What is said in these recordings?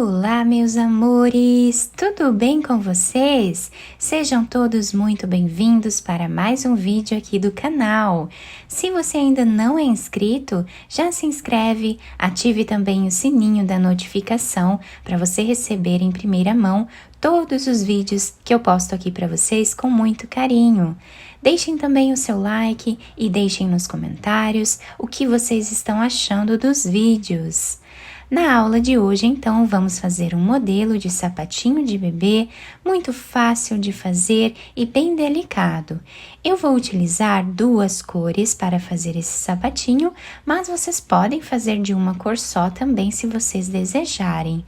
Olá, meus amores! Tudo bem com vocês? Sejam todos muito bem-vindos para mais um vídeo aqui do canal. Se você ainda não é inscrito, já se inscreve, ative também o sininho da notificação para você receber em primeira mão todos os vídeos que eu posto aqui para vocês com muito carinho. Deixem também o seu like e deixem nos comentários o que vocês estão achando dos vídeos. Na aula de hoje, então, vamos fazer um modelo de sapatinho de bebê muito fácil de fazer e bem delicado. Eu vou utilizar duas cores para fazer esse sapatinho, mas vocês podem fazer de uma cor só também se vocês desejarem.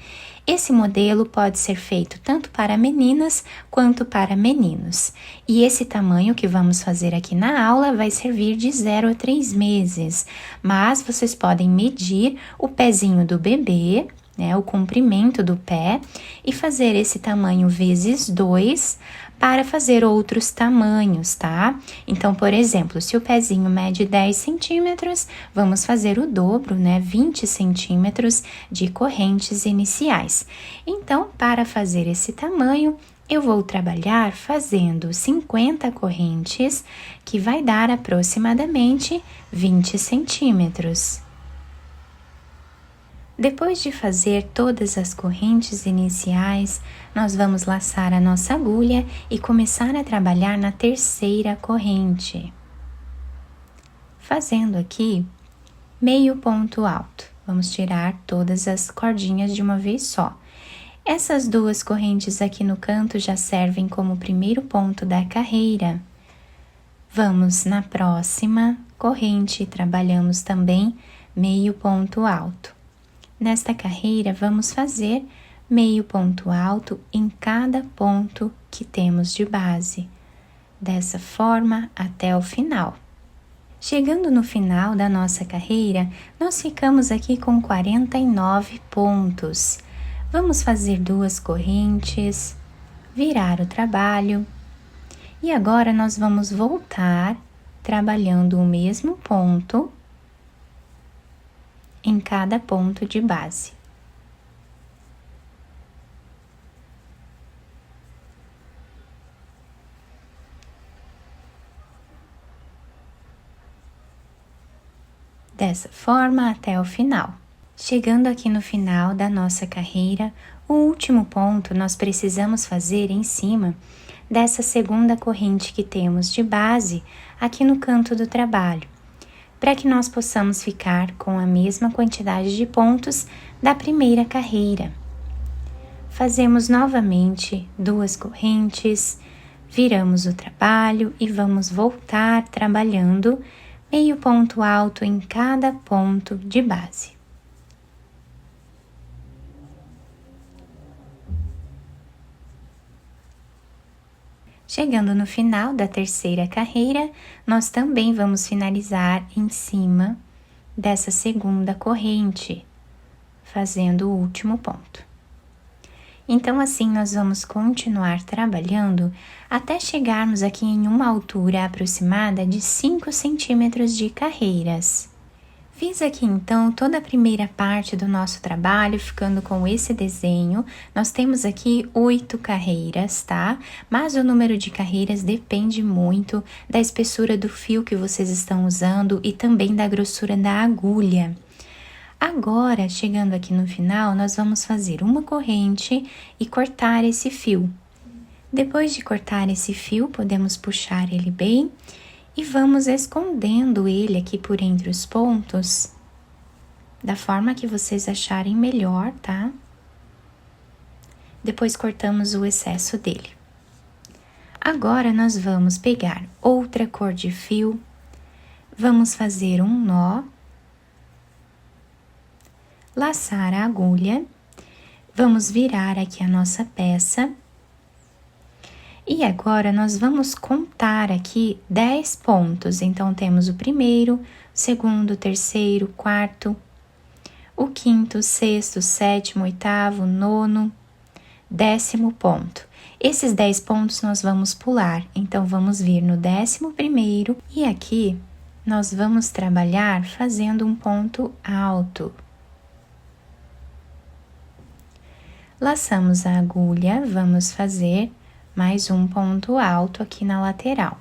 Esse modelo pode ser feito tanto para meninas quanto para meninos. E esse tamanho que vamos fazer aqui na aula vai servir de 0 a 3 meses. Mas vocês podem medir o pezinho do bebê, né, o comprimento do pé, e fazer esse tamanho vezes 2 para fazer outros tamanhos, tá? Então, por exemplo, se o pezinho mede 10 centímetros, vamos fazer o dobro, né? 20 centímetros de correntes iniciais. Então, para fazer esse tamanho, eu vou trabalhar fazendo 50 correntes, que vai dar aproximadamente 20 centímetros. Depois de fazer todas as correntes iniciais, nós vamos laçar a nossa agulha e começar a trabalhar na terceira corrente. Fazendo aqui meio ponto alto. Vamos tirar todas as cordinhas de uma vez só. Essas duas correntes aqui no canto já servem como primeiro ponto da carreira. Vamos na próxima corrente, trabalhamos também meio ponto alto. Nesta carreira, vamos fazer meio ponto alto em cada ponto que temos de base, dessa forma até o final. Chegando no final da nossa carreira, nós ficamos aqui com 49 pontos. Vamos fazer duas correntes, virar o trabalho, e agora nós vamos voltar trabalhando o mesmo ponto em cada ponto de base. Dessa forma até o final. Chegando aqui no final da nossa carreira, o último ponto nós precisamos fazer em cima dessa segunda corrente que temos de base aqui no canto do trabalho, para que nós possamos ficar com a mesma quantidade de pontos da primeira carreira. Fazemos novamente duas correntes, viramos o trabalho e vamos voltar trabalhando meio ponto alto em cada ponto de base. Chegando no final da terceira carreira, nós também vamos finalizar em cima dessa segunda corrente, fazendo o último ponto. Então, assim, nós vamos continuar trabalhando até chegarmos aqui em uma altura aproximada de 5 centímetros de carreiras. Fiz aqui, então, toda a primeira parte do nosso trabalho, ficando com esse desenho. Nós temos aqui 8 carreiras, tá? Mas o número de carreiras depende muito da espessura do fio que vocês estão usando e também da grossura da agulha. Agora, chegando aqui no final, nós vamos fazer uma corrente e cortar esse fio. Depois de cortar esse fio, podemos puxar ele bem e vamos escondendo ele aqui por entre os pontos, da forma que vocês acharem melhor, tá? Depois cortamos o excesso dele. Agora, nós vamos pegar outra cor de fio, vamos fazer um nó, laçar a agulha, vamos virar aqui a nossa peça. E agora, nós vamos contar aqui 10 pontos. Então, temos o primeiro, o segundo, o terceiro, o quarto, o quinto, o sexto, o sétimo, o oitavo, o nono, 10º ponto. Esses 10 pontos nós vamos pular. Então, vamos vir no 11º e aqui nós vamos trabalhar fazendo um ponto alto. Laçamos a agulha, vamos fazer mais um ponto alto aqui na lateral.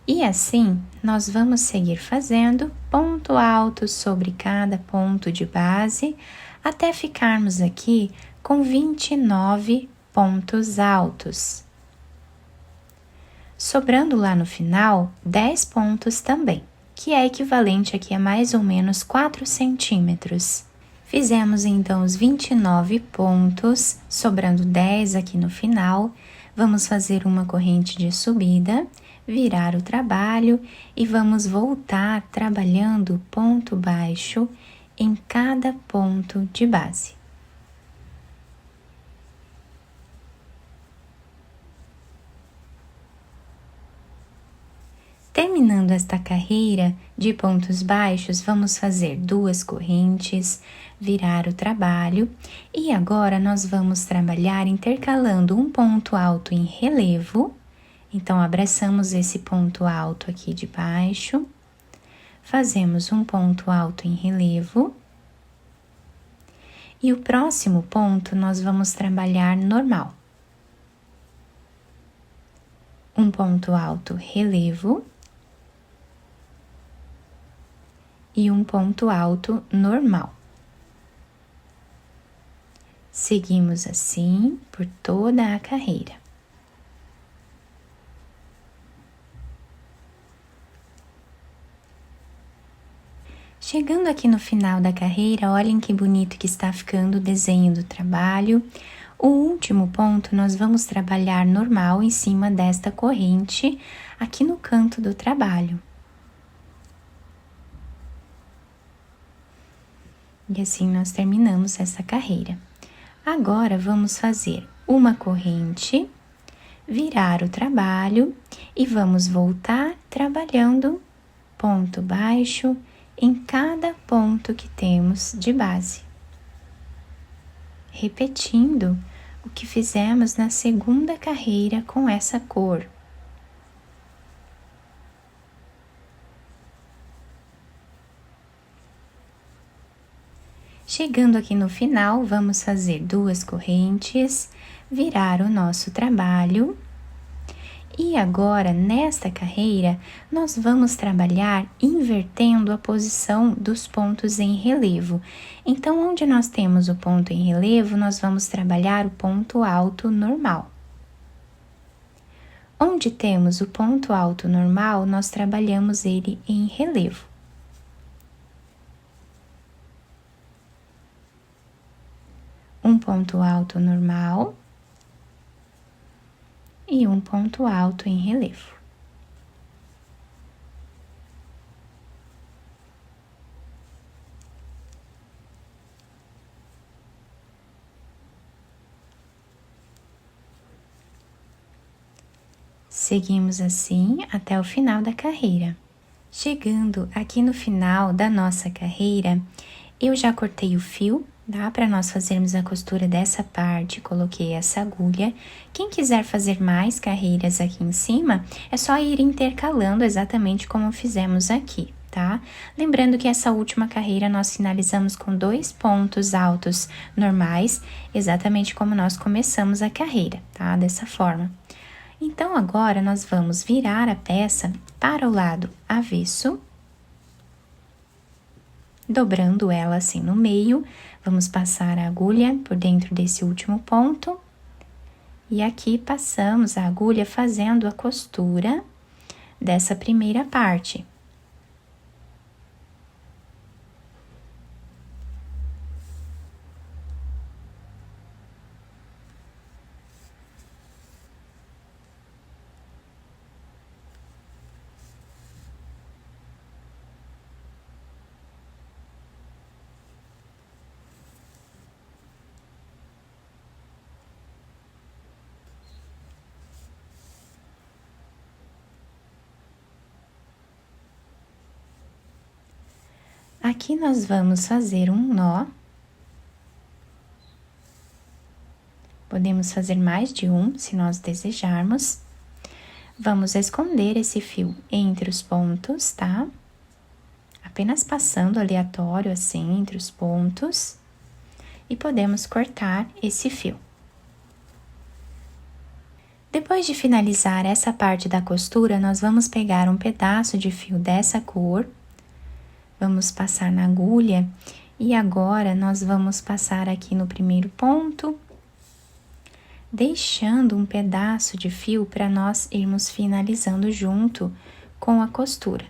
E assim, nós vamos seguir fazendo ponto alto sobre cada ponto de base, até ficarmos aqui com 29 pontos altos. Sobrando lá no final, 10 pontos também, que é equivalente aqui a mais ou menos 4 centímetros. Fizemos então os 29 pontos, sobrando 10 aqui no final. Vamos fazer uma corrente de subida, virar o trabalho e vamos voltar trabalhando ponto baixo em cada ponto de base. Terminando esta carreira de pontos baixos, vamos fazer 2 correntes, virar o trabalho e agora nós vamos trabalhar intercalando um ponto alto em relevo. Então, abraçamos esse ponto alto aqui de baixo, fazemos um ponto alto em relevo e o próximo ponto nós vamos trabalhar normal. Um ponto alto relevo e um ponto alto normal. Seguimos assim por toda a carreira. Chegando aqui no final da carreira, olhem que bonito que está ficando o desenho do trabalho. O último ponto nós vamos trabalhar normal em cima desta corrente aqui no canto do trabalho. E assim nós terminamos essa carreira. Agora, vamos fazer uma corrente, virar o trabalho e vamos voltar trabalhando ponto baixo em cada ponto que temos de base. Repetindo o que fizemos na segunda carreira com essa cor. Chegando aqui no final, vamos fazer 2 correntes, virar o nosso trabalho. E agora, nesta carreira, nós vamos trabalhar invertendo a posição dos pontos em relevo. Então, onde nós temos o ponto em relevo, nós vamos trabalhar o ponto alto normal. Onde temos o ponto alto normal, nós trabalhamos ele em relevo. Um ponto alto normal e um ponto alto em relevo. Seguimos assim até o final da carreira. Chegando aqui no final da nossa carreira, eu já cortei o fio, tá? Para nós fazermos a costura dessa parte, coloquei essa agulha. Quem quiser fazer mais carreiras aqui em cima, é só ir intercalando exatamente como fizemos aqui, tá? Lembrando que essa última carreira nós finalizamos com 2 pontos altos normais, exatamente como nós começamos a carreira, tá? Dessa forma. Então, agora nós vamos virar a peça para o lado avesso, dobrando ela assim no meio, vamos passar a agulha por dentro desse último ponto. E aqui passamos a agulha fazendo a costura dessa primeira parte. Aqui nós vamos fazer um nó. Podemos fazer mais de um, se nós desejarmos. Vamos esconder esse fio entre os pontos, tá? Apenas passando aleatório assim entre os pontos. e podemos cortar esse fio. Depois de finalizar essa parte da costura, nós vamos pegar um pedaço de fio dessa cor, vamos passar na agulha e agora nós vamos passar aqui no primeiro ponto, deixando um pedaço de fio para nós irmos finalizando junto com a costura.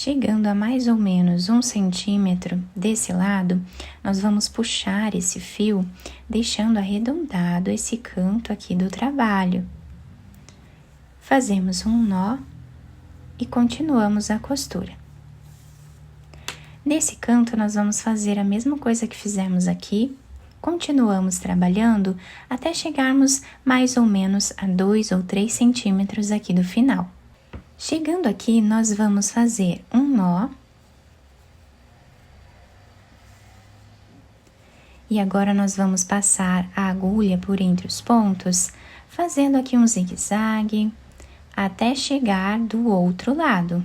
Chegando a mais ou menos 1 centímetro desse lado, nós vamos puxar esse fio, deixando arredondado esse canto aqui do trabalho. Fazemos um nó e continuamos a costura. Nesse canto, nós vamos fazer a mesma coisa que fizemos aqui, continuamos trabalhando até chegarmos mais ou menos a 2 ou 3 centímetros aqui do final. Chegando aqui, nós vamos fazer um nó. E agora nós vamos passar a agulha por entre os pontos, fazendo aqui um zigue-zague, até chegar do outro lado.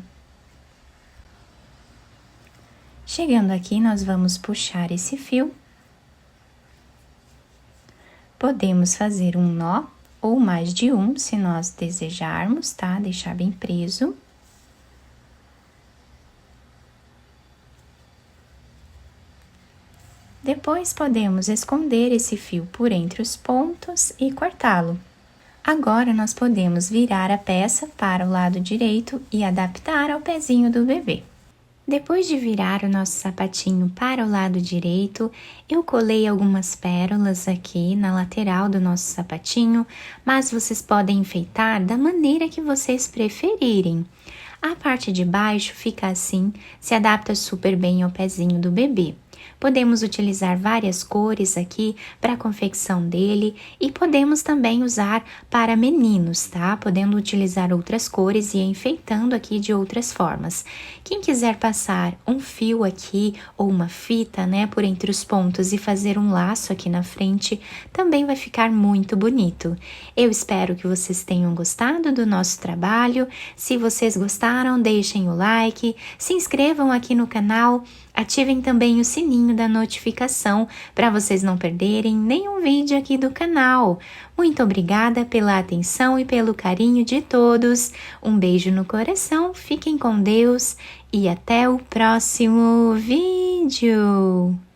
Chegando aqui, nós vamos puxar esse fio. Podemos fazer um nó ou mais de um, se nós desejarmos, tá? Deixar bem preso. Depois, podemos esconder esse fio por entre os pontos e cortá-lo. Agora, nós podemos virar a peça para o lado direito e adaptar ao pezinho do bebê. Depois de virar o nosso sapatinho para o lado direito, eu colei algumas pérolas aqui na lateral do nosso sapatinho, mas vocês podem enfeitar da maneira que vocês preferirem. A parte de baixo fica assim, se adapta super bem ao pezinho do bebê. Podemos utilizar várias cores aqui para a confecção dele e podemos também usar para meninos, tá? Podendo utilizar outras cores e enfeitando aqui de outras formas. Quem quiser passar um fio aqui ou uma fita, né, por entre os pontos e fazer um laço aqui na frente, também vai ficar muito bonito. Eu espero que vocês tenham gostado do nosso trabalho. Se vocês gostaram, deixem o like, se inscrevam aqui no canal, ativem também o sininho da notificação para vocês não perderem nenhum vídeo aqui do canal. Muito obrigada pela atenção e pelo carinho de todos. Um beijo no coração, fiquem com Deus e até o próximo vídeo!